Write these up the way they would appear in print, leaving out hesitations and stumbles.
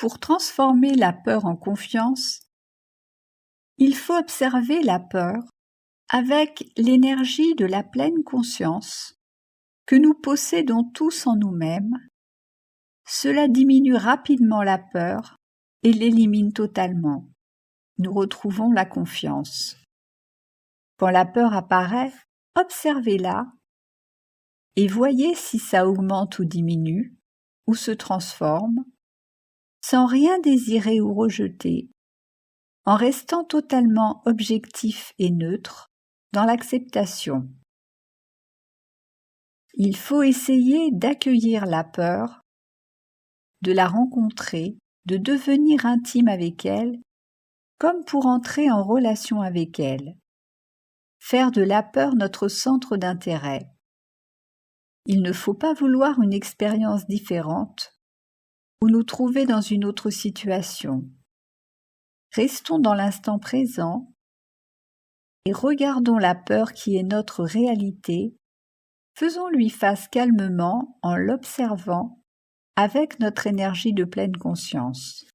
Pour transformer la peur en confiance, il faut observer la peur avec l'énergie de la pleine conscience que nous possédons tous en nous-mêmes. Cela diminue rapidement la peur et l'élimine totalement. Nous retrouvons la confiance. Quand la peur apparaît, observez-la et voyez si ça augmente ou diminue, ou se transforme, sans rien désirer ou rejeter, en restant totalement objectif et neutre dans l'acceptation. Il faut essayer d'accueillir la peur, de la rencontrer, de devenir intime avec elle, comme pour entrer en relation avec elle. Faire de la peur notre centre d'intérêt. Il ne faut pas vouloir une expérience différente ou nous trouver dans une autre situation. Restons dans l'instant présent et regardons la peur qui est notre réalité. Faisons-lui face calmement en l'observant avec notre énergie de pleine conscience.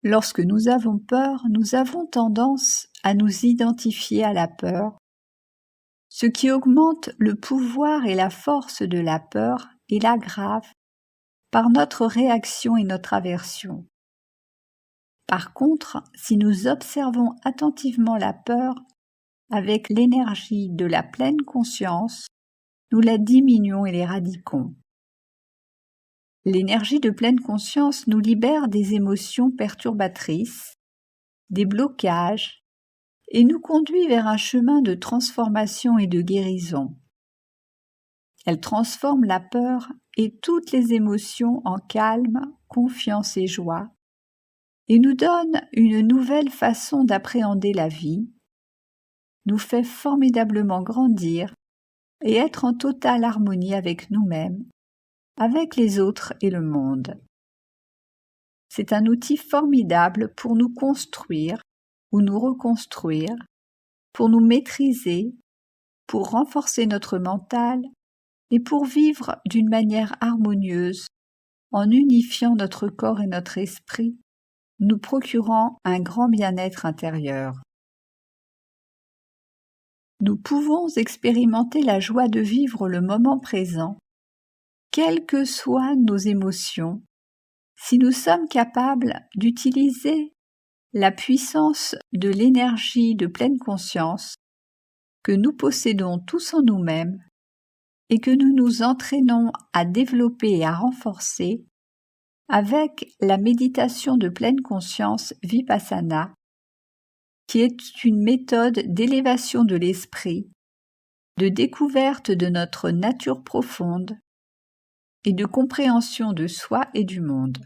Lorsque nous avons peur, nous avons tendance à nous identifier à la peur, ce qui augmente le pouvoir et la force de la peur et l'aggrave par notre réaction et notre aversion. Par contre, si nous observons attentivement la peur avec l'énergie de la pleine conscience, nous la diminuons et l'éradiquons. L'énergie de pleine conscience nous libère des émotions perturbatrices, des blocages, et nous conduit vers un chemin de transformation et de guérison. Elle transforme la peur et toutes les émotions en calme, confiance et joie, et nous donne une nouvelle façon d'appréhender la vie, nous fait formidablement grandir et être en totale harmonie avec nous-mêmes, avec les autres et le monde. C'est un outil formidable pour nous construire ou nous reconstruire, pour nous maîtriser, pour renforcer notre mental et pour vivre d'une manière harmonieuse en unifiant notre corps et notre esprit, nous procurant un grand bien-être intérieur. Nous pouvons expérimenter la joie de vivre le moment présent, quelles que soient nos émotions, si nous sommes capables d'utiliser la puissance de l'énergie de pleine conscience que nous possédons tous en nous-mêmes et que nous nous entraînons à développer et à renforcer avec la méditation de pleine conscience Vipassana, qui est une méthode d'élévation de l'esprit, de découverte de notre nature profonde et de compréhension de soi et du monde.